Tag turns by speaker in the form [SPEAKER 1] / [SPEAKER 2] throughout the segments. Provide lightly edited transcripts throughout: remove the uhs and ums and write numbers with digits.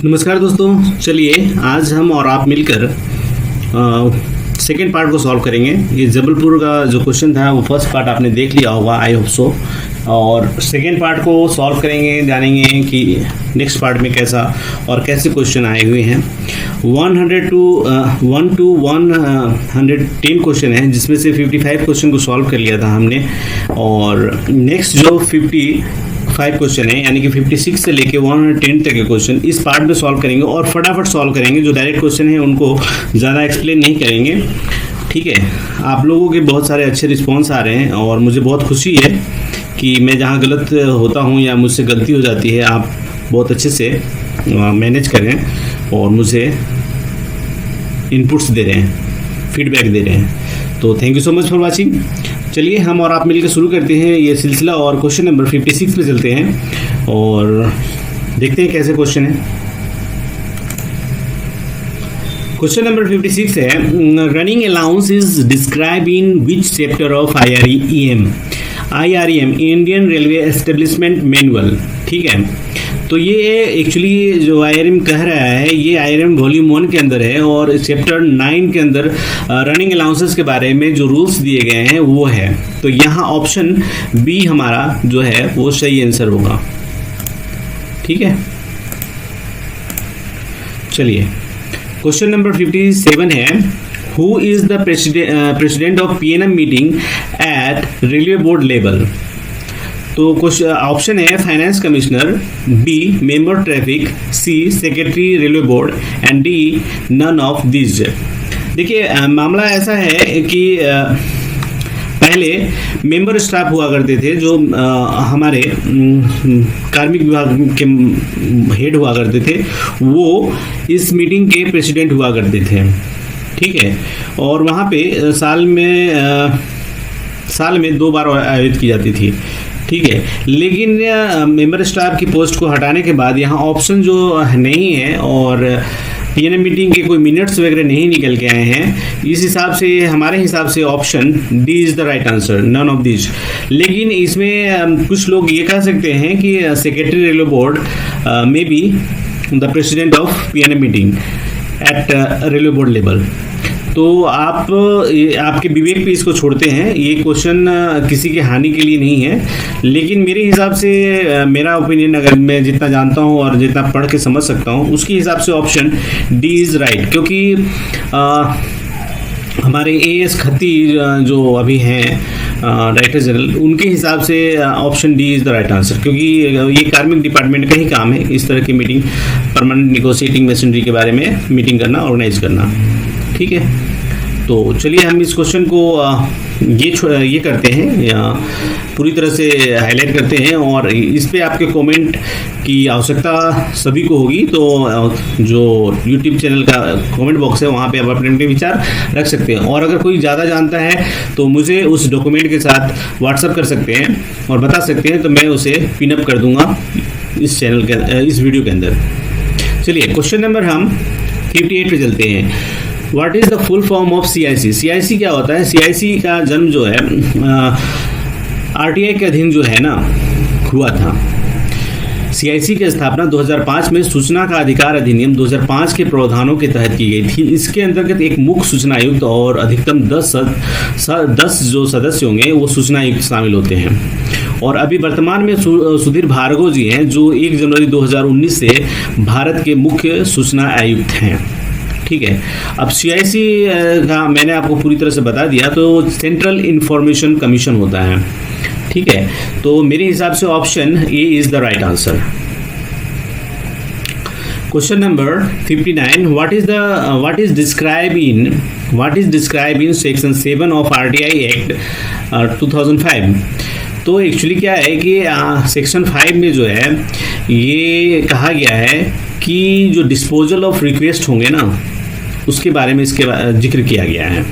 [SPEAKER 1] नमस्कार दोस्तों, चलिए आज हम और आप मिलकर सेकेंड पार्ट को सॉल्व करेंगे। ये जबलपुर का जो क्वेश्चन था वो फर्स्ट पार्ट आपने देख लिया होगा, आई होप सो। और सेकेंड पार्ट को सॉल्व करेंगे, जानेंगे कि नेक्स्ट पार्ट में कैसा और कैसे क्वेश्चन आए हुए हैं। 1 to 110 क्वेश्चन है, जिसमें से 55 क्वेश्चन को सॉल्व कर लिया था हमने। और नेक्स्ट जो 55 क्वेश्चन है, यानी कि 56 से लेके 110 तक के क्वेश्चन इस पार्ट में सॉल्व करेंगे और फटाफट सॉल्व करेंगे। जो डायरेक्ट क्वेश्चन है उनको ज़्यादा एक्सप्लेन नहीं करेंगे, ठीक है। आप लोगों के बहुत सारे अच्छे रिस्पॉन्स आ रहे हैं और मुझे बहुत खुशी है कि मैं जहाँ गलत होता हूँ या मुझसे गलती हो जाती है, आप बहुत अच्छे से मैनेज करें और मुझे इनपुट्स दे रहे हैं, फीडबैक दे रहे हैं। तो thank you so much for watching. चलिए हम और आप मिलकर शुरू करते हैं ये सिलसिला और क्वेश्चन नंबर 56 पे चलते हैं और देखते हैं कैसे क्वेश्चन है। क्वेश्चन नंबर 56 है, running allowance is describe in which chapter of IREM, Indian railway establishment manual. ठीक है, तो ये एक्चुअली जो IRM कह रहा है, ये IRM वॉल्यूम 1 के अंदर है और चैप्टर 9 के अंदर रनिंग अलाउंसेस के बारे में जो रूल्स दिए गए हैं वो है। तो यहाँ ऑप्शन बी हमारा जो है वो सही आंसर होगा। ठीक है, चलिए क्वेश्चन नंबर 57 है, who is the president of PNM meeting at railway board level. तो ऑप्शन है finance commissioner, B member traffic, C secretary railway board and D none of this. देखिए मामला ऐसा है कि पहले मेंबर स्टाफ हुआ करते थे जो हमारे कार्मिक विभाग के हेड हुआ करते थे, वो इस मीटिंग के प्रेसिडेंट हुआ करते थे। ठीक है, और वहाँ पे साल में 2 बार आयोजित की जाती थी। ठीक है, लेकिन मेंबर स्टाफ की पोस्ट को हटाने के बाद यहाँ ऑप्शन जो नहीं है और PNM मीटिंग के कोई मिनट्स वगैरह नहीं निकल के आए हैं, इस हिसाब से हमारे हिसाब से option D is the right answer, none of this. लेकिन इसमें कुछ लोग ये कह सकते हैं कि सेक्रेटरी रेलवे बोर्ड में B the president of PNM meeting at railway board level. तो आप आपके विवेक पे इसको छोड़ते हैं, ये क्वेश्चन किसी की हानि के लिए नहीं है। लेकिन मेरे हिसाब से मेरा ओपिनियन, अगर मैं जितना जानता हूँ और जितना पढ़ के समझ सकता हूँ, उसके हिसाब से ऑप्शन डी इज़ राइट। क्योंकि हमारे AS खत्ती जो अभी हैं डायरेक्टर जनरल, उनके हिसाब से option D is the right answer. क्योंकि ये कार्मिक डिपार्टमेंट का ही काम है इस तरह की मीटिंग, परमानेंट निगोशिएटिंग मशीनरी के बारे में मीटिंग करना, ऑर्गेनाइज करना। ठीक है, तो चलिए हम इस क्वेश्चन को ये करते हैं या पूरी तरह से हाईलाइट करते हैं और इस पे आपके कमेंट की आवश्यकता सभी को होगी। तो जो YouTube चैनल का कमेंट बॉक्स है वहाँ पे आप अपने विचार रख सकते हैं और अगर कोई ज़्यादा जानता है तो मुझे उस डॉक्यूमेंट के साथ व्हाट्सअप कर सकते हैं और बता सकते हैं, तो मैं उसे पिनअप कर दूँगा इस चैनल के इस वीडियो के अंदर। चलिए क्वेश्चन नंबर हम 58 पे चलते हैं। What is the full form of CIC? CIC क्या होता है? CIC का जन्म जो है RTI के अधीन जो है ना हुआ था। CIC की स्थापना 2005 में सूचना का अधिकार अधिनियम 2005 के प्रावधानों के तहत की गई थी। इसके अंतर्गत एक मुख्य सूचना आयुक्त और अधिकतम 10 जो सदस्य होंगे वो सूचना आयुक्त शामिल होते हैं। और अभी वर्तमान में सुधीर भार्गव जी हैं जो 1 जनवरी 2019 से भारत के मुख्य सूचना आयुक्त हैं। ठीक है, अब CIC का मैंने आपको पूरी तरह से बता दिया, तो सेंट्रल इंफॉर्मेशन कमीशन होता है। ठीक है, तो मेरे हिसाब से option A is the right answer. Question number 59, what is describe in section 7 of RTI act 2005। तो एक्चुअली क्या है कि सेक्शन 5 में जो है ये कहा गया है कि जो डिस्पोजल ऑफ रिक्वेस्ट होंगे ना, उसके बारे में इसके जिक्र किया गया है।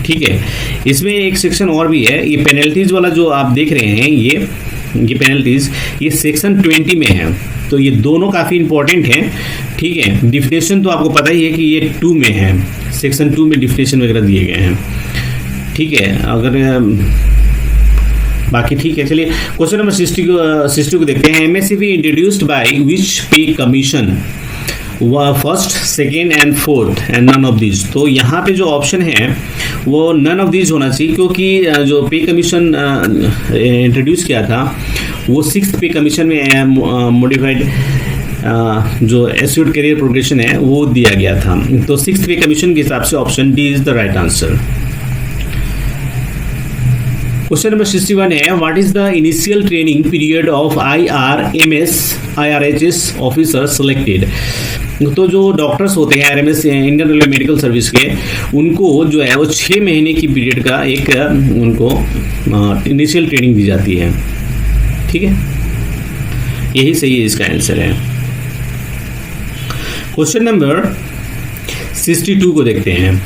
[SPEAKER 1] ठीक है, इसमें एक सेक्शन और भी है, ये पेनल्टीज वाला जो आप देख रहे हैं, ये पेनल्टीज ये सेक्शन 20 में है। तो ये दोनों काफ़ी इंपॉर्टेंट हैं। ठीक है, डिफिनेशन तो आपको पता ही है कि ये 2 में है, सेक्शन 2 में डिफिनेशन वगैरह दिए गए हैं। ठीक है, अगर बाकी ठीक है। चलिए क्वेश्चन नंबर 60 को देखते हैं। MSCP introduced by which pay commission. First, second and fourth and none of these. तो यहाँ पे जो ऑप्शन है वो नन ऑफ दीज होना चाहिए, क्योंकि जो पे कमीशन इंट्रोड्यूस किया था वो 6th पे कमीशन में मॉडिफाइड जो एस्योर्ड करियर प्रोग्रेशन है वो दिया गया था। तो 6th पे कमीशन के हिसाब से option D is the right answer. Question number 61 है, what is the initial training period of IRMS IRHS officer selected. तो जो डॉक्टर्स होते हैं IRMS Indian railway medical service के, उनको जो है वो 6 महीने की पीरियड का एक उनको इनिशियल ट्रेनिंग दी जाती है। ठीक है, यही सही है, इसका आंसर है। क्वेश्चन नंबर 62 को देखते हैं,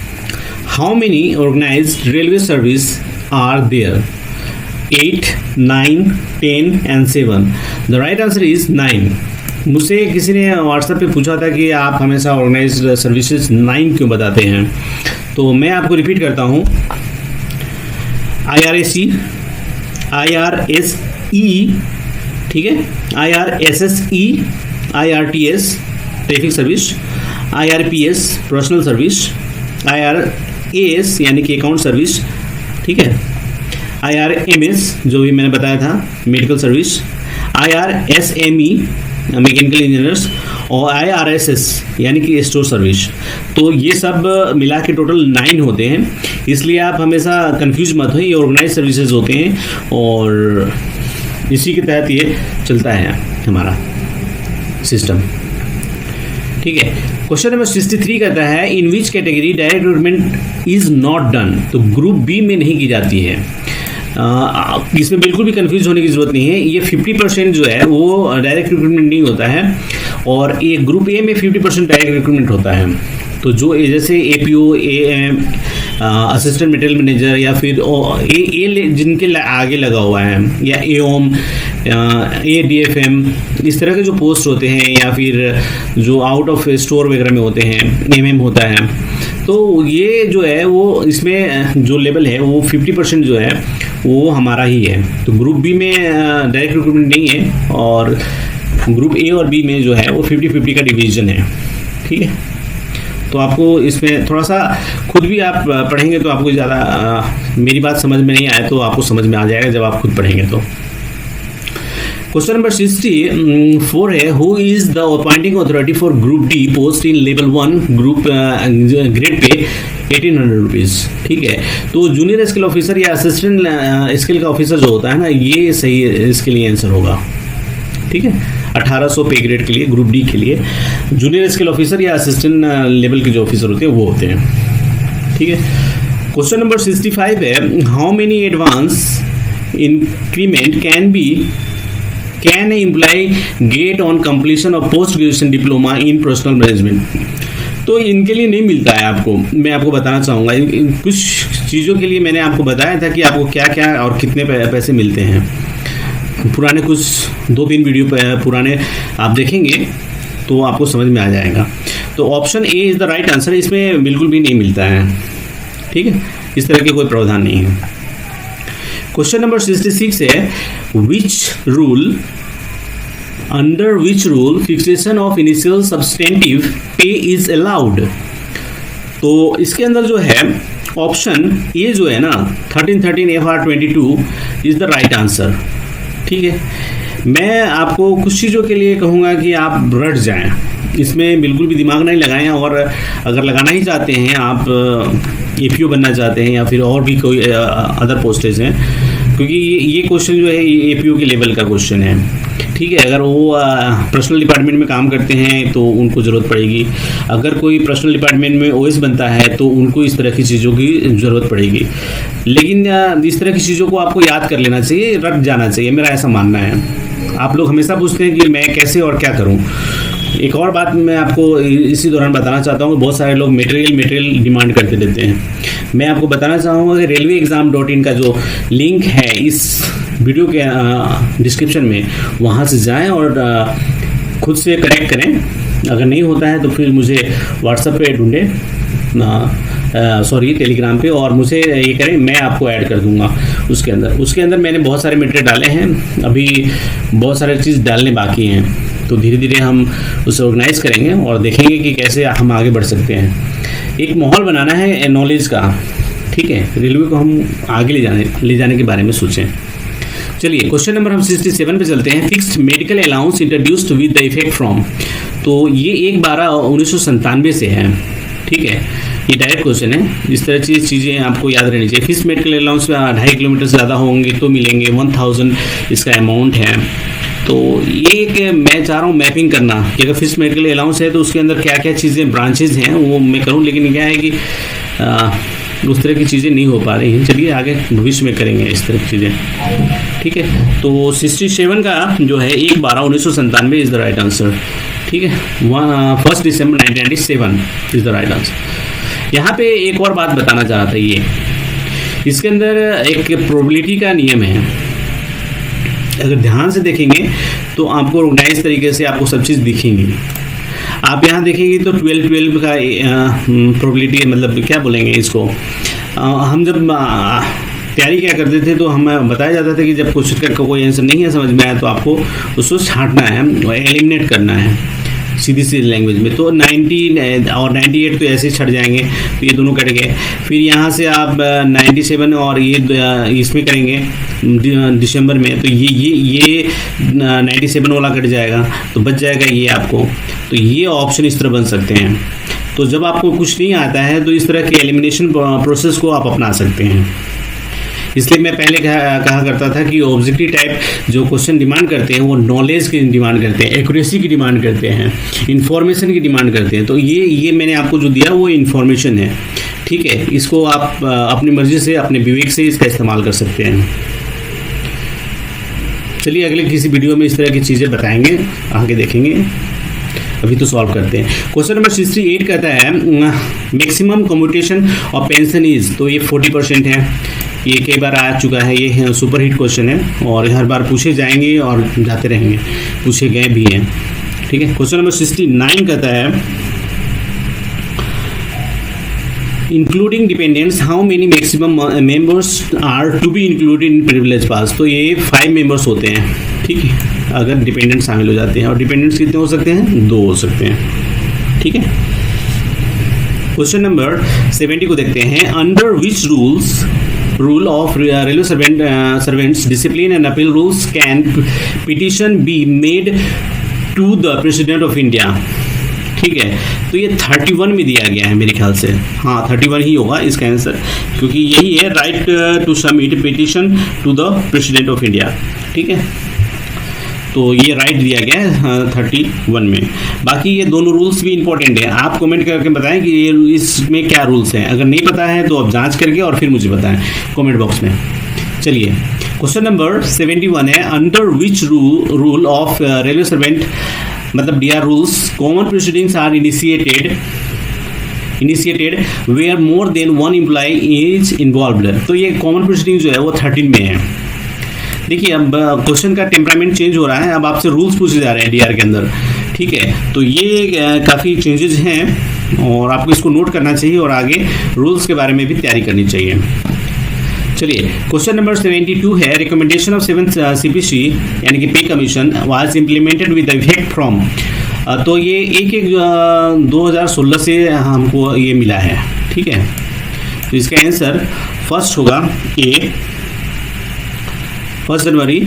[SPEAKER 1] how many organized railway service are there? 8, 9, 10 and 7. The right answer is 9. मुझसे किसी ने व्हाट्सएप पे पूछा था कि आप हमेशा ऑर्गेनाइज्ड सर्विसेज 9 क्यों बताते हैं, तो मैं आपको रिपीट करता हूँ। IRAC, IRSE, ठीक है, IRSSE, IRTS traffic service, IRPS professional service, IRAS यानी कि अकाउंट सर्विस, ठीक है, IRMS जो भी मैंने बताया था medical service, IRSME mechanical engineers और IRSS यानी कि स्टोर सर्विस। तो ये सब मिला के टोटल 9 होते हैं, इसलिए आप हमेशा कंफ्यूज मत हो, ये ऑर्गेनाइज सर्विसेज होते हैं और इसी के तहत ये चलता है हमारा सिस्टम। ठीक है, क्वेश्चन नंबर 63 कहता है, in which category direct recruitment is not done. तो ग्रुप बी में नहीं की जाती है। इसमें बिल्कुल भी कंफ्यूज होने की जरूरत नहीं है। ये 50% जो है वो डायरेक्ट रिक्रूटमेंट नहीं होता है, और ये ग्रुप ए में 50% डायरेक्ट रिक्रूटमेंट होता है। तो जो जैसे APO, AM, assistant material manager या फिर जिनके आगे लगा हुआ है, या AOM, ADFM, इस तरह के जो पोस्ट होते हैं, या फिर जो आउट ऑफ स्टोर वगैरह में होते हैं, MM होता है। तो ये जो है वो इसमें जो लेवल है वो 50% जो है वो हमारा ही है। तो ग्रुप बी में डायरेक्ट रिक्रूटमेंट नहीं है, और ग्रुप ए और बी में जो है वो 50-50 का डिवीजन है। ठीक है, तो आपको इसमें थोड़ा सा खुद भी आप पढ़ेंगे तो आपको ज़्यादा मेरी बात समझ में नहीं आए तो आपको समझ में आ जाएगा जब आप खुद पढ़ेंगे तो। क्वेश्चन नंबर 64 है, who is the appointing authority for group D post in level 1 group grade pay 1800 rupees. ठीक है, तो जूनियर स्किल ऑफिसर या असिस्टेंट स्किल का ऑफिसर जो होता है ना, ये सही इसके लिए आंसर होगा। ठीक है, 1800 पे ग्रेड के लिए ग्रुप डी के लिए जूनियर स्किल ऑफिसर या असिस्टेंट लेवल के जो ऑफिसर होते हैं वो होते हैं। ठीक है, क्वेश्चन नंबर 65 है, how many advance increment can employ get on completion of post graduation diploma in professional management. तो इनके लिए नहीं मिलता है आपको, मैं आपको बताना चाहूँगा। कुछ चीज़ों के लिए मैंने आपको बताया था कि आपको क्या क्या और कितने पैसे मिलते हैं। पुराने कुछ 2-3 वीडियो पुराने आप देखेंगे तो आपको समझ में आ जाएगा। तो option A is the right answer, इसमें बिल्कुल भी नहीं मिलता है। ठीक है, इस तरह के कोई प्रावधान नहीं है। क्वेश्चन नंबर 66 है, under which rule fixation of initial substantive पे इज अलाउड। तो इसके अंदर जो है ऑप्शन ए जो है ना 1313 FR 22 is the right answer. ठीक है, मैं आपको कुछ चीज़ों के लिए कहूँगा कि आप रट जाएं, इसमें बिल्कुल भी दिमाग नहीं लगाएं, और अगर लगाना ही चाहते हैं आप APO बनना चाहते हैं या फिर और भी कोई अदर पोस्टेज हैं, क्योंकि ये क्वेश्चन जो है ये APO के लेवल का क्वेश्चन है। ठीक है, अगर वो पर्सनल डिपार्टमेंट में काम करते हैं तो उनको ज़रूरत पड़ेगी, अगर कोई पर्सनल डिपार्टमेंट में OS बनता है तो उनको इस तरह की चीज़ों की ज़रूरत पड़ेगी। लेकिन इस तरह की चीज़ों को आपको याद कर लेना चाहिए, रट जाना चाहिए, मेरा ऐसा मानना है। आप लोग हमेशा पूछते हैं कि मैं कैसे और क्या करूं। एक और बात मैं आपको इसी दौरान बताना चाहता हूँ कि बहुत सारे लोग मटेरियल डिमांड करते रहते हैं। मैं आपको बताना चाहूँगा कि railwayexam.in का जो लिंक है इस वीडियो के डिस्क्रिप्शन में, वहाँ से जाएं और खुद से कनेक्ट करें। अगर नहीं होता है तो फिर मुझे व्हाट्सएप पे ढूंढें, टेलीग्राम पे, और मुझे ये करें, मैं आपको ऐड कर दूंगा उसके अंदर मैंने बहुत सारे मटेरियल डाले हैं, अभी बहुत सारे चीज़ डालने बाकी हैं। तो धीरे धीरे हम उसे ऑर्गेनाइज करेंगे और देखेंगे कि कैसे हम आगे बढ़ सकते हैं। एक माहौल बनाना है नॉलेज का, ठीक है, रेलवे को हम आगे ले जाने के बारे में सोचें। चलिए क्वेश्चन नंबर हम 67 पे चलते हैं। Fixed medical allowance introduced with the effect from, तो ये 1/12/1997 से है, ठीक है, ये डायरेक्ट क्वेश्चन है। इस तरह की चीज़ें आपको याद रहनी चाहिए। फिक्स्ड मेडिकल अलाउंस 2.5 किलोमीटर से ज़्यादा होंगे तो मिलेंगे, 1000 इसका अमाउंट है। तो ये एक मैं चाह रहा हूँ मैपिंग करना कि अगर फिक्स्ड मेडिकल अलाउंस है तो उसके अंदर क्या क्या चीज़ें ब्रांचेज हैं वो मैं करूँ, लेकिन क्या है कि उस तरह की चीज़ें नहीं हो पा रही हैं। चलिए आगे भविष्य में करेंगे इस तरह की चीज़ें, ठीक है। तो 67 का जो है 1/12/1997 इज़ द राइट आंसर, ठीक है। 1 दिसंबर 1997 इज़ द राइट आंसर। यहाँ पे एक और बात बताना चाह रहा था, ये इसके अंदर एक प्रोबेबिलिटी का नियम है। अगर ध्यान से देखेंगे तो आपको ऑर्गेनाइज तरीके से आपको सब चीज़ दिखेंगी। आप यहाँ देखेंगे तो 12 का प्रोबेबिलिटी, मतलब क्या बोलेंगे इसको, हम जब तैयारी क्या करते थे तो हमें बताया जाता था कि जब क्वेश्चन का कोई आंसर नहीं है समझ में आया तो आपको उसको छांटना है, एलिमिनेट करना है सीधी सी लैंग्वेज में। तो 90 और 98 तो ऐसे ही छट जाएंगे, तो ये दोनों कट गए। फिर यहाँ से आप 97 और ये इसमें करेंगे दिसंबर में, तो ये 97 वाला कट जाएगा, तो बच जाएगा ये आपको। तो ये ऑप्शन इस तरह बन सकते हैं। तो जब आपको कुछ नहीं आता है तो इस तरह के एलिमिनेशन प्रोसेस को आप अपना सकते हैं। इसलिए मैं पहले कहा करता था कि ऑब्जेक्टिव टाइप जो क्वेश्चन डिमांड करते हैं वो नॉलेज की डिमांड करते हैं, एक्यूरेसी की डिमांड करते हैं, इन्फॉर्मेशन की डिमांड करते हैं। तो ये मैंने आपको जो दिया वो इन्फॉर्मेशन है, ठीक है। इसको आप अपनी मर्जी से, अपने विवेक से इसका इस्तेमाल कर सकते हैं। चलिए अगले किसी वीडियो में इस तरह की चीज़ें बताएंगे, आगे देखेंगे। अभी तो सॉल्व करते हैं। क्वेश्चन नंबर 68 कहता है maximum commutation of pension is, तो ये 40% है। ये कई बार आ चुका है, ये सुपर हिट क्वेश्चन है और हर बार पूछे जाएंगे और जाते रहेंगे, पूछे गए भी हैं, ठीक है। क्वेश्चन नंबर 69 कहता है including dependents how many maximum members are to be included in privilege pass, तो ये 5 मेंबर्स होते हैं, ठीक है, अगर डिपेंडेंट शामिल हो जाते हैं। और डिपेंडेंट्स कितने हो सकते हैं? 2 हो सकते हैं, ठीक है। क्वेश्चन नंबर 70 को देखते हैं। Under which rule of railway servants discipline and appeal rules can petition be made to the president of India, ठीक है। तो ये 31 में दिया गया है मेरे ख्याल से, हाँ 31 ही होगा इसका आंसर, क्योंकि यही है right to submit petition to the president of India, ठीक है। तो ये राइट दिया गया है 31 में। बाकी ये दोनों रूल्स भी इंपॉर्टेंट है। आप कमेंट करके बताएं कि ये इसमें क्या रूल्स हैं। अगर नहीं पता है तो आप जांच करके और फिर मुझे बताएं कमेंट बॉक्स में। चलिए क्वेश्चन नंबर 71 है under which rule of railway servant, मतलब DR rules, common proceedings are initiated where more than 1 employ is involved. तो ये कॉमन प्रोसीडिंग जो है वो 13 में है। देखिए अब क्वेश्चन का टेम्परामेंट चेंज हो रहा है, अब आपसे रूल्स पूछे जा रहे हैं DR के अंदर, ठीक है। तो ये काफ़ी चेंजेस हैं और आपको इसको नोट करना चाहिए और आगे रूल्स के बारे में भी तैयारी करनी चाहिए। चलिए क्वेश्चन नंबर 72 है रिकमेंडेशन ऑफ 7th CPC यानी कि पे commission was implemented with effect from, तो ये 1/1/2016 से हमको ये मिला है, ठीक है। तो इसका आंसर फर्स्ट होगा A, 1 जनवरी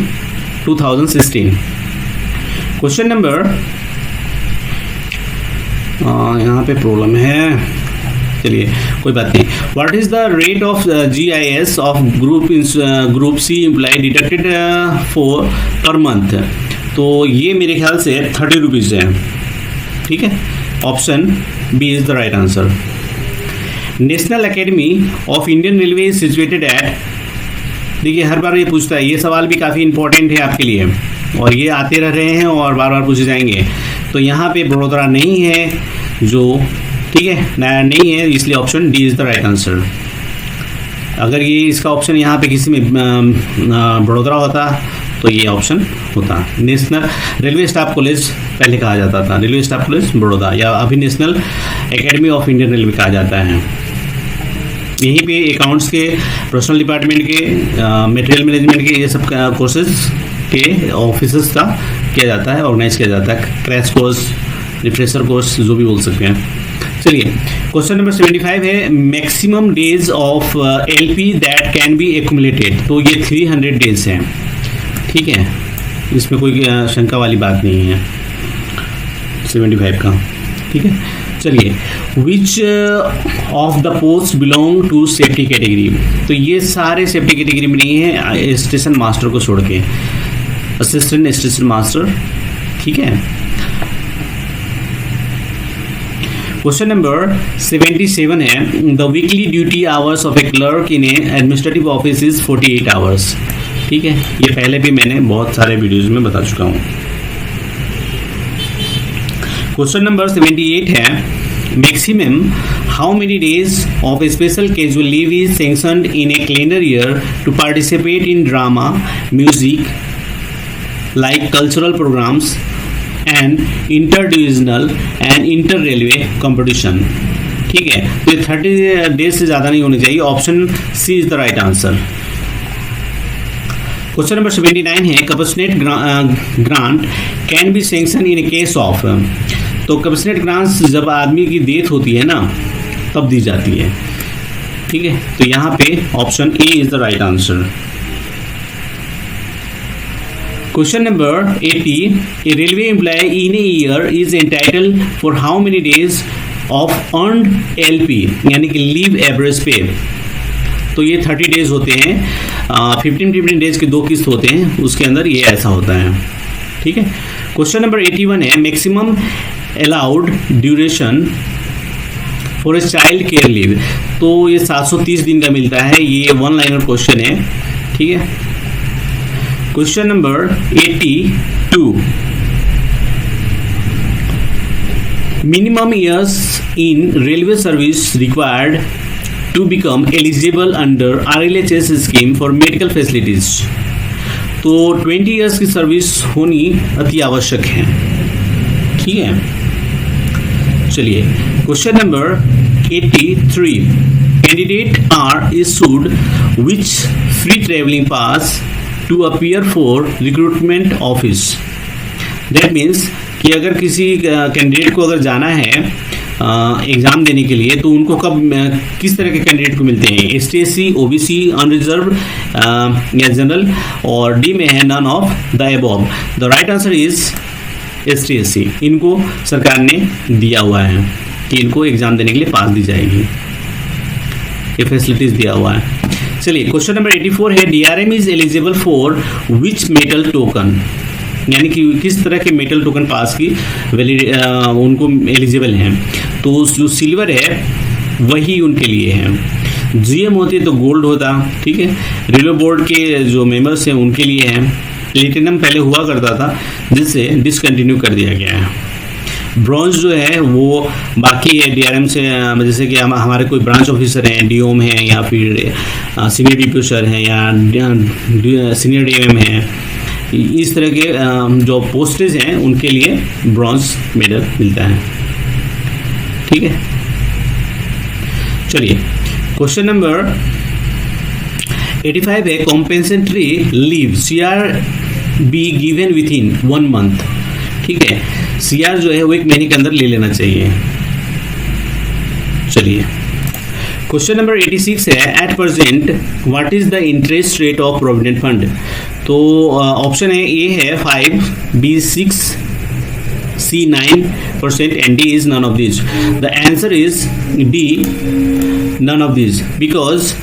[SPEAKER 1] 2016। क्वेश्चन नंबर, यहाँ पे प्रॉब्लम है, चलिए कोई बात नहीं। What is the rate of GIS of group C employ deducted for per month, तो ये मेरे ख्याल से 30 रुपीज़ है, ठीक है। Option B is the right answer. National academy of Indian railway is situated at, देखिए हर बार ये पूछता है, ये सवाल भी काफ़ी इंपॉर्टेंट है आपके लिए और ये आते रह रहे हैं और बार बार पूछे जाएंगे। तो यहाँ पे बड़ोदरा नहीं है जो, ठीक है, नहीं है, इसलिए option D is the right answer. अगर ये इसका ऑप्शन यहाँ पे किसी में बड़ोदरा होता तो ये ऑप्शन होता। नेशनल रेलवे स्टाफ कॉलेज पहले कहा जाता था, रेलवे स्टाफ कॉलेज बड़ौदा, या अभी national academy of Indian railway कहा जाता है। यहीं पे अकाउंट्स के, पर्सनल डिपार्टमेंट के, मटेरियल मैनेजमेंट के, ये सब कोर्सेज के ऑफिसर्स का किया जाता है, ऑर्गेनाइज किया जाता है, क्रैश कोर्स, रिफ्रेशर कोर्स, जो भी बोल सकते हैं। चलिए, क्वेश्चन नंबर 75 है maximum days of LP that can be accumulated. तो ये 300 डेज हैं, ठीक है, इसमें कोई शंका वाली बात नहीं है 75 का, ठीक है। चलिए, which of the post belong to safety category. तो ये सारे सेफ्टी कैटेगरी में नहीं है, स्टेशन मास्टर को छोड़ के, असिस्टेंट स्टेशन मास्टर, ठीक है। क्वेश्चन नंबर 77 है the weekly duty hours of A clerk in A administrative office is 48 hours, ठीक है। ये पहले भी मैंने बहुत सारे वीडियोज में बता चुका हूँ। क्वेश्चन नंबर 78 है maximum how many days of special casual leave is sanctioned in a calendar year to participate in drama, music, like cultural programmes and inter divisional and inter railway competition, ठीक है। तो ये 30 days से ज़्यादा नहीं होनी चाहिए। Option C is the right answer. Question number 79 है compassionate grant can be sanction in a case of. तो कंपैशनेट ग्रांट्स जब आदमी की डेथ होती है ना, तब दी जाती है, ठीक है। तो यहाँ पे option A is the right answer. Question number 80 a railway employ in a year is entitled for how many days of earned LP, यानी कि लीव एवरेज पे। तो ये 30 डेज होते हैं, 15 डेज के 2 किस्त होते हैं, उसके अंदर ये ऐसा होता है, ठीक है। क्वेश्चन नंबर 81 है maximum allowed duration for a child care leave. तो ये 730 दिन का मिलता है, ये 1 लाइनर क्वेश्चन है, ठीक है। Question number 82 minimum years in railway service required to become eligible under RLHS scheme for medical facilities. तो 20 ईयर्स की सर्विस होनी अति आवश्यक है, ठीक है। चलिए, question number 83 candidate are issued which free travelling pass to appear for recruitment office. That means कि अगर किसी कैंडिडेट को अगर जाना है एग्ज़ाम देने के लिए, तो उनको कब किस तरह के कैंडिडेट को मिलते हैं, ST/SC, OBC, अनरिजर्व या जनरल, और डी में है none of the above. The right answer is ST/SC। इनको सरकार ने दिया हुआ है कि इनको एग्ज़ाम देने के लिए पास दी जाएगी, ये फैसिलिटीज दिया हुआ है। चलिए, क्वेश्चन नंबर 84 है DRM is eligible for which metal token, यानी कि किस तरह के मेटल टोकन पास की उनको एलिजिबल हैं। तो जो सिल्वर है वही उनके लिए है, GM होती तो गोल्ड होता, ठीक है। रेलवे बोर्ड के जो मेंबर्स हैं उनके लिए है। प्लेटिनम पहले हुआ करता था, जिससे डिसकंटिन्यू कर दिया गया है। ब्रॉन्ज जो है वो बाकी है DRM से, जैसे कि हमारे कोई ब्रांच ऑफिसर हैं, DOM हैं, या फिर सीनियर डिप्टी सर हैं, या सीनियर DMM हैं, इस तरह के जो पोस्टेज हैं उनके लिए ब्रॉन्ज मेडल मिलता है, ठीक है। चलिए, क्वेश्चन नंबर 85 है compensatory leave CR be given with in 1 month, ठीक है। CR जो है वो 1 महीने के अंदर ले लेना चाहिए। चलिए, क्वेश्चन नंबर 86 है at present what is the interest rate of provident fund. तो ऑप्शन है ए है 5, B 6, C 9% and D is none of these. The answer is D, none of these, because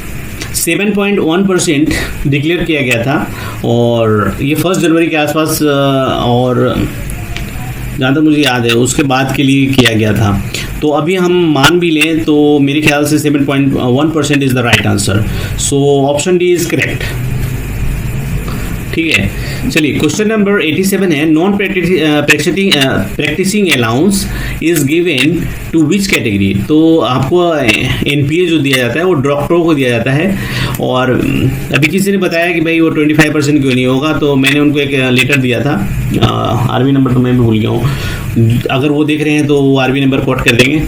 [SPEAKER 1] 7.1% declare किया गया था, और ये 1 जनवरी के आसपास, और जहाँ तक मुझे याद है उसके बाद के लिए किया गया था। तो अभी हम मान भी लें तो मेरे ख्याल से 7.1% is the right answer. So option D is correct, ठीक है। चलिए, क्वेश्चन नंबर 87 है non practising allowance is given to which category. तो आपको NPA जो दिया जाता है वो डॉक्टरों को दिया जाता है, और अभी किसी ने बताया कि भाई वो 25% क्यों नहीं होगा, तो मैंने उनको एक लेटर दिया था, RB नंबर तो मैं भी भूल गया हूँ, अगर वो देख रहे हैं तो वो RB नंबर कोट कर देंगे।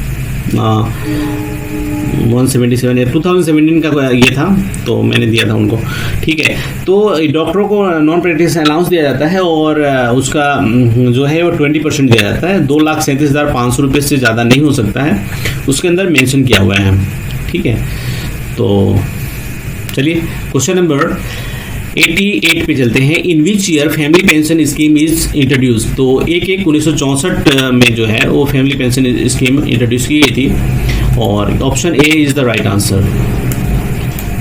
[SPEAKER 1] 177 या 2017 का ये था, तो मैंने दिया था उनको। ठीक है, तो डॉक्टरों को नॉन प्रैक्टिस अलाउंस दिया जाता है और उसका जो है वो 20% दिया जाता है। 2,37,500 रुपये से ज़्यादा नहीं हो सकता है, उसके अंदर मेंशन किया हुआ है। ठीक है, तो चलिए क्वेश्चन नंबर 88 पे चलते हैं। In which year family pension scheme is introduce. तो 1/1/1964 में जो है वो फैमिली पेंशन स्कीम इंट्रोड्यूस की गई थी और option A is the right answer.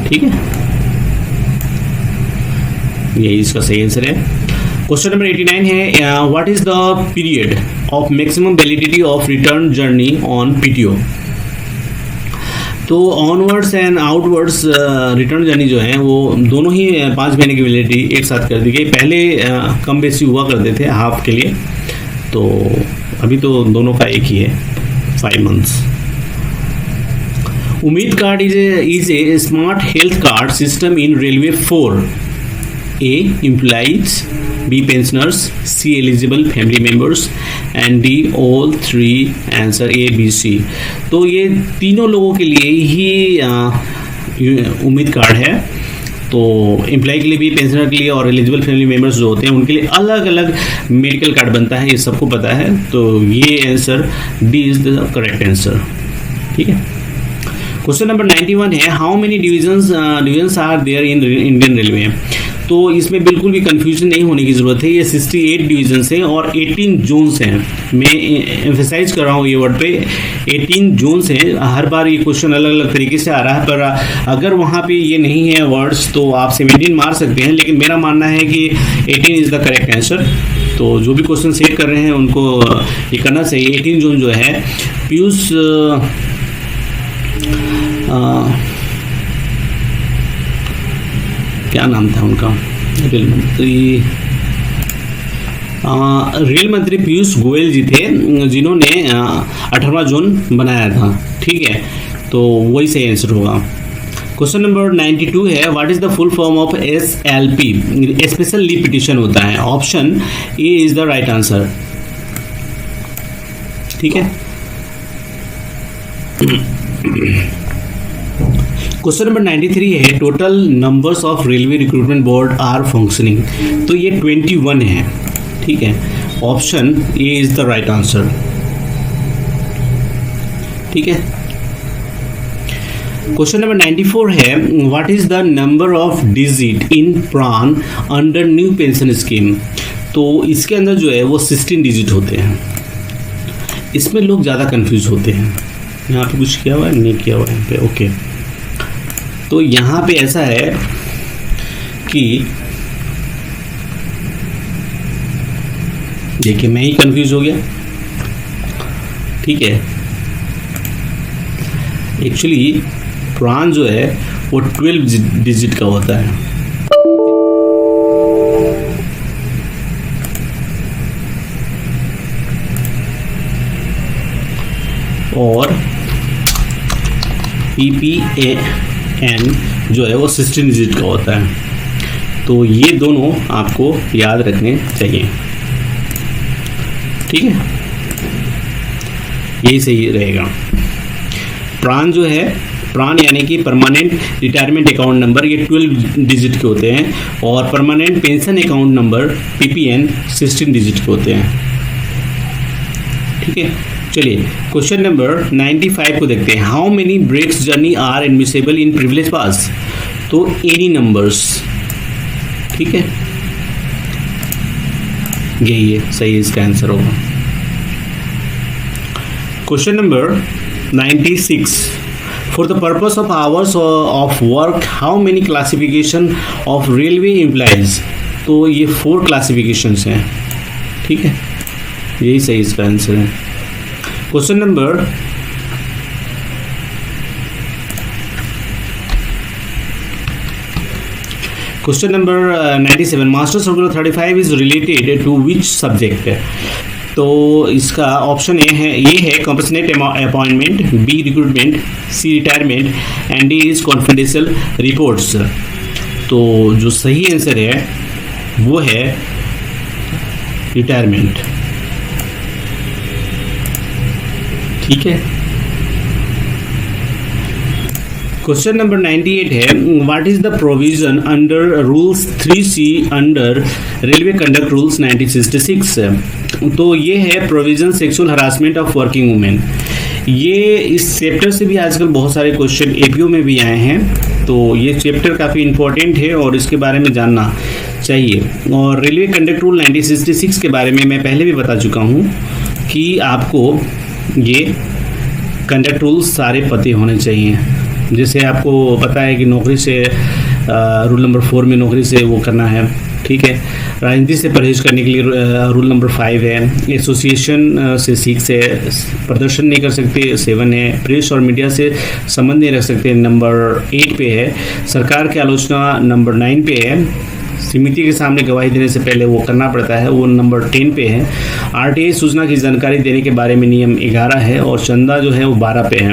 [SPEAKER 1] ठीक है, यही इसका सही आंसर है। क्वेश्चन नंबर 89 है what is the period of maximum validity of return journey on PTO. तो onwards and outwards return journey जो है वो दोनों ही 5 महीने की वैलिडिटी एक साथ कर दी गई। पहले कम बेसी हुआ करते थे हाफ के लिए, तो अभी तो दोनों का एक ही है, 5 मंथ्स। उम्मीद card is a smart health card system in railway for A. Employees, B. Pensioners, C. Eligible family members and D. all three answer A, B, C। तो ये तीनों लोगों के लिए ही उम्मीद कार्ड है। तो एम्प्लॉय के लिए भी, पेंशनर के लिए और एलिजिबल फैमिली मेम्बर्स जो होते हैं उनके लिए अलग अलग मेडिकल कार्ड बनता है, ये सबको पता है। तो ये answer D is the correct answer. ठीक है, क्वेश्चन नंबर 91 है how many divisions are there in Indian railway. तो इसमें बिल्कुल भी कंफ्यूजन नहीं होने की ज़रूरत है। ये 68 डिवीजन हैं और 18 जोन्स हैं। मैं एम्फेसाइज कर रहा हूँ ये वर्ड पे, 18 जोन्स हैं। हर बार ये क्वेश्चन अलग अलग तरीके से आ रहा है, पर अगर वहाँ पे ये नहीं है वर्ड्स तो आप 17 मार सकते हैं, लेकिन मेरा मानना है कि 18 इज़ द करेक्ट आंसर। तो जो भी क्वेश्चन सेट कर रहे हैं उनको ये करना चाहिए। 18 जोन जो है पीयूष क्या नाम था उनका, रेल मंत्री पीयूष गोयल जी थे जिन्होंने 18वां जोन बनाया था। ठीक है, तो वही सही आंसर होगा। क्वेश्चन नंबर 92 है what is the full form of SLP। Special leave petition होता है, option A is the right answer. ठीक है, क्वेश्चन नंबर 93 है total numbers of railway recruitment board are functioning. तो ये 21 है। ठीक है, option A is the right answer. ठीक है, क्वेश्चन नंबर 94 है what is the number of digit in PRAN under new pension scheme. तो इसके अंदर जो है वो 16 डिजिट होते हैं। इसमें लोग ज़्यादा कंफ्यूज होते हैं। यहाँ पे कुछ किया हुआ है, नहीं किया हुआ है यहाँ पे। ओके, तो यहाँ पे ऐसा है कि देखिए मैं ही कंफ्यूज हो गया। ठीक है, एक्चुअली प्राण जो है वो 12 डिजिट का होता है। और PPAN जो है वो 16 डिजिट का होता है। तो ये दोनों आपको याद रखने चाहिए। ठीक है, यही सही रहेगा। प्राण जो है, प्राण यानी कि परमानेंट रिटायरमेंट अकाउंट नंबर, ये 12 डिजिट के होते हैं और permanent pension account number PPN 16 digit के होते हैं। ठीक है, चलिए क्वेश्चन नंबर 95 को देखते हैं। How many breaks journey are admissible in privilege pass. तो एनी नंबर्स। ठीक है, यही है सही, इसका आंसर होगा। Question number 96 for the purpose of hours of work how many classification of railway employees. तो ये 4 क्लासिफिकेशंस हैं। ठीक है, यही सही इसका आंसर है। Question number question number 97 master circular 35 is related to which subject. तो इसका ऑप्शन ए है, ये है compassionate appointment, B recruitment, C retirement and D is confidential reports. तो जो सही आंसर है वो है रिटायरमेंट। ठीक है, क्वेश्चन नंबर 98 है, what is the provision under rules 3C under railway conduct rules 1966। तो ये है provision sexual harassment of working women. ये इस चैप्टर से भी आजकल बहुत सारे क्वेश्चन एपीओ में भी आए हैं, तो ये चैप्टर काफ़ी इंपॉर्टेंट है और इसके बारे में जानना चाहिए। और रेलवे कंडक्ट रूल 1966 के बारे में मैं पहले भी बता चुका हूँ कि आपको ये कंडक्ट रूल्स सारे पते होने चाहिए। जैसे आपको पता है कि नौकरी से रूल नंबर 4 में नौकरी से वो करना है, ठीक है। राजनीति से परहेज करने के लिए रूल नंबर 5 है। एसोसिएशन से 6 है। प्रदर्शन नहीं कर सकते 7 है। प्रेस और मीडिया से संबंध नहीं रख सकते नंबर 8 पे है। सरकार की आलोचना नंबर 9 पे है। समिति के सामने गवाही देने से पहले वो करना पड़ता है, वो नंबर 10 पे है। आरटीआई सूचना की जानकारी देने के बारे में नियम 11 है और चंदा जो है वो 12 पे है।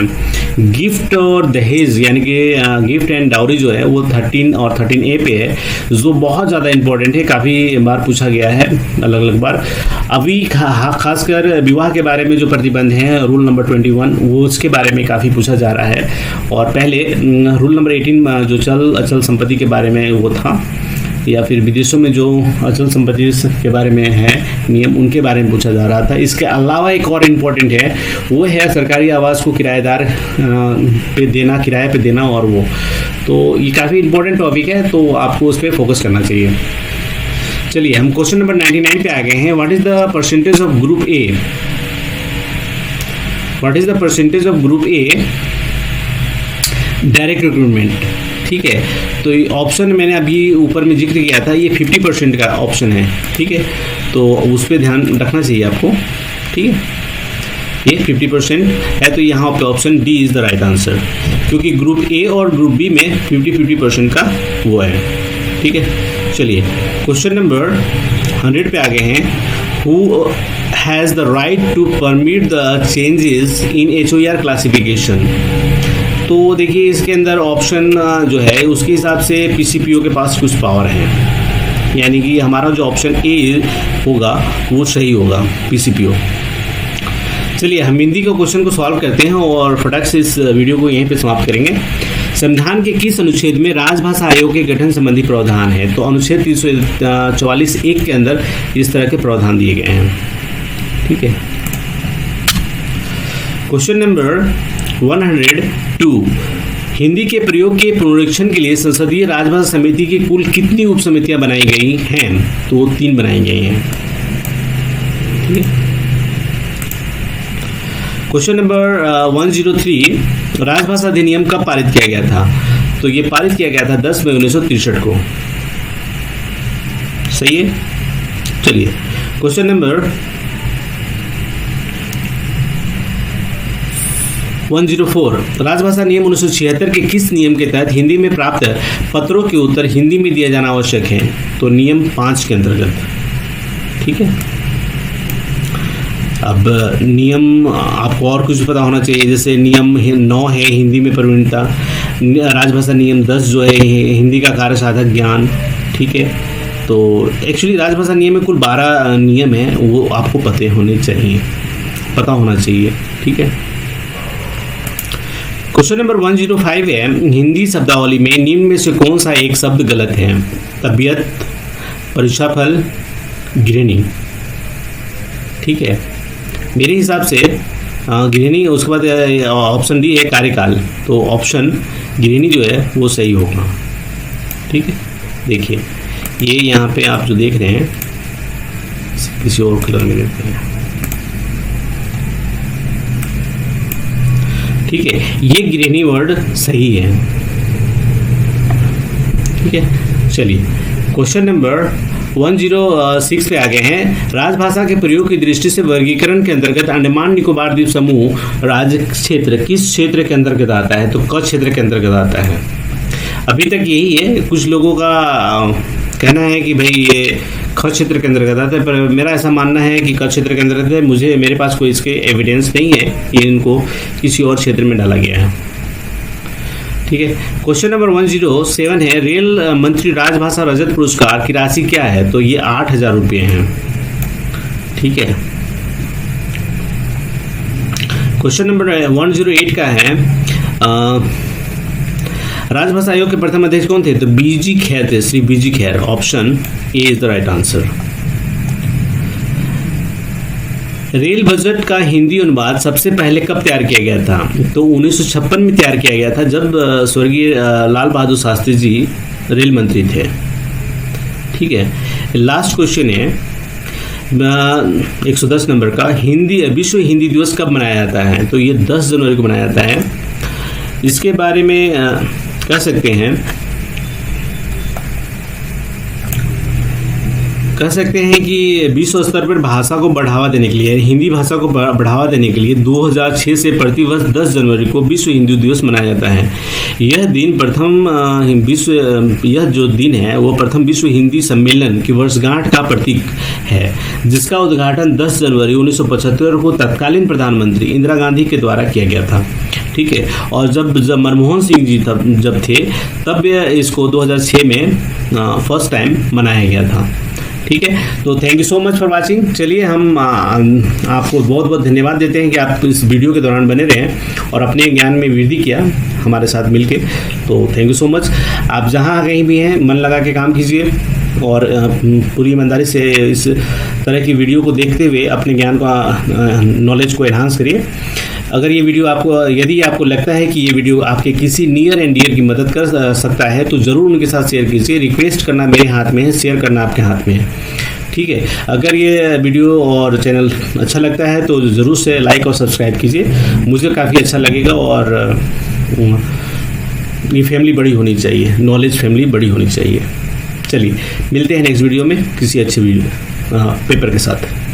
[SPEAKER 1] गिफ्ट और दहेज यानी कि गिफ्ट एंड डाउरी जो है वो 13 और 13A पे है, जो बहुत ज़्यादा इंपॉर्टेंट है, काफ़ी बार पूछा गया है अलग अलग बार। अभी खासकर विवाह के बारे में जो प्रतिबंध है रूल नंबर 21 वो उसके बारे में काफ़ी पूछा जा रहा है। और पहले रूल नंबर 18 जो अचल संपत्ति के बारे में वो था, या फिर विदेशों में जो अचल संपत्ति के बारे में है नियम, उनके बारे में पूछा जा रहा था। इसके अलावा एक और इम्पोर्टेंट है, वो है सरकारी आवास को किराएदार पे देना, किराए पे देना, और वो तो ये काफ़ी इम्पोर्टेंट टॉपिक है, तो आपको उस पर फोकस करना चाहिए। चलिए हम क्वेश्चन नंबर 99 पे आ गए हैं। What is the percentage of group A? What is the percentage of group A direct recruitment? ठीक है, तो ये ऑप्शन मैंने अभी ऊपर में जिक्र किया था, ये 50% का ऑप्शन है, ठीक है, तो उस पर ध्यान रखना चाहिए आपको, ठीक है। ये 50% है, तो यहाँ पे option D is the right answer, क्योंकि ग्रुप ए और ग्रुप बी में 50% का वो है, ठीक है। चलिए क्वेश्चन नंबर 100 पे आ गए हैं। Who has the right to permit the changes in HOR classification? तो देखिए इसके अंदर ऑप्शन जो है उसके हिसाब से PCPO के पास कुछ पावर है, यानी कि हमारा जो ऑप्शन ए होगा वो सही होगा, PCPO। चलिए हम हिंदी के क्वेश्चन को सॉल्व करते हैं और फटाक से इस वीडियो को यहीं पे समाप्त करेंगे। संविधान के किस अनुच्छेद में राजभाषा आयोग के गठन संबंधी प्रावधान है? तो अनुच्छेद 344(1) के अंदर इस तरह के प्रावधान दिए गए हैं, ठीक है। क्वेश्चन नंबर 102, हिंदी के प्रयोग के पुनरीक्षण के लिए संसदीय राजभाषा समिति की कुल कितनी उप समितियां बनाई गई हैं? तो 3 बनाई गई हैं, ठीक है। क्वेश्चन नंबर 103, राजभाषा अधिनियम कब पारित किया गया था? तो ये पारित किया गया था 10 मई 1963 को, सही है। चलिए क्वेश्चन नंबर 104, राजभाषा नियम 1976 के किस नियम के तहत हिंदी में प्राप्त पत्रों के उत्तर हिंदी में दिया जाना आवश्यक है? तो नियम 5 के अंतर्गत, ठीक है। अब नियम आपको और कुछ पता होना चाहिए, जैसे नियम 9 है हिंदी में प्रवीणता, राजभाषा नियम 10 जो है हिंदी का कार्य साधक ज्ञान, ठीक है। तो एक्चुअली राजभाषा नियम में कुल 12 नियम है, वो आपको पता होना चाहिए, ठीक है। क्वेश्चन नंबर 105 है, हिंदी शब्दावली में निम्न में से कौन सा एक शब्द गलत है? तबीयत, परीक्षाफल, गृहिणी, ठीक है। मेरे हिसाब से गृहिणी, उसके बाद ऑप्शन डी है कार्यकाल, तो ऑप्शन गृहिणी जो है वो सही होगा, ठीक है। देखिए ये यहाँ पे आप जो देख रहे हैं किसी और कलर में देखते हैं, ठीक है, ये गृहिणी वर्ड सही है, ठीक है। चलिए क्वेश्चन नंबर 106 पे आ गए हैं। राजभाषा के प्रयोग की दृष्टि से वर्गीकरण के अंतर्गत अंडमान निकोबार द्वीप समूह राज्य क्षेत्र किस क्षेत्र के अंतर्गत आता है? तो क क्षेत्र के अंतर्गत आता है। अभी तक यही है, कुछ लोगों का कहना है कि भाई ये ख क्षेत्र के अंतर्गत आता है, पर मेरा ऐसा मानना है कि क क्षेत्र के अंतर्गत है। मेरे पास कोई इसके एविडेंस नहीं है कि इनको किसी और क्षेत्र में डाला गया है, ठीक है। क्वेश्चन नंबर 107 है, रेल मंत्री राजभाषा रजत पुरस्कार की राशि क्या है? तो ये 8,000 रुपये हैं, ठीक है। क्वेश्चन नंबर 108 का है, राजभाषा आयोग के प्रथम अध्यक्ष कौन थे? तो बीजी खैर थे, श्री बीजी खैर। Option A is the right answer. Rail budget का हिंदी अनुवाद सबसे पहले कब तैयार किया गया था? तो 1956 में तैयार किया गया था, जब स्वर्गीय लाल बहादुर शास्त्री जी रेल मंत्री थे। ठीक है, लास्ट क्वेश्चन है 110 नंबर का, विश्व हिंदी दिवस कब मनाया जाता है? तो ये 10 जनवरी को मनाया जाता है। इसके बारे में कह सकते हैं कि विश्व स्तर पर भाषा को बढ़ावा देने के लिए, हिंदी भाषा को बढ़ावा देने के लिए 2006 से प्रतिवर्ष 10 जनवरी को विश्व हिंदी दिवस मनाया जाता है। यह जो दिन है वो प्रथम विश्व हिंदी सम्मेलन की वर्षगांठ का प्रतीक है, जिसका उद्घाटन 10 जनवरी 1975 को तत्कालीन प्रधानमंत्री इंदिरा गांधी के द्वारा किया गया था। ठीक है, और जब मनमोहन सिंह जी जब थे तब इसको 2006 में फर्स्ट टाइम मनाया गया था। ठीक है, तो thank you so much for watching. चलिए हम आपको बहुत बहुत धन्यवाद देते हैं कि आप इस वीडियो के दौरान बने रहें और अपने ज्ञान में वृद्धि किया हमारे साथ मिलके। तो थैंक यू सो मच। आप जहाँ कहीं भी हैं मन लगा के काम कीजिए और पूरी ईमानदारी से इस तरह की वीडियो को देखते हुए अपने ज्ञान का नॉलेज को एनहांस करिए। अगर ये वीडियो यदि आपको लगता है कि ये वीडियो आपके किसी नियर एंड डियर की मदद कर सकता है तो ज़रूर उनके साथ शेयर कीजिए। रिक्वेस्ट करना मेरे हाथ में है, शेयर करना आपके हाथ में है। ठीक है, अगर ये वीडियो और चैनल अच्छा लगता है तो ज़रूर से लाइक और सब्सक्राइब कीजिए, मुझे काफ़ी अच्छा लगेगा। और ये फैमिली बड़ी होनी चाहिए, नॉलेज फैमिली बड़ी होनी चाहिए। चलिए मिलते हैं नेक्स्ट वीडियो में किसी अच्छे वीडियो पेपर के साथ।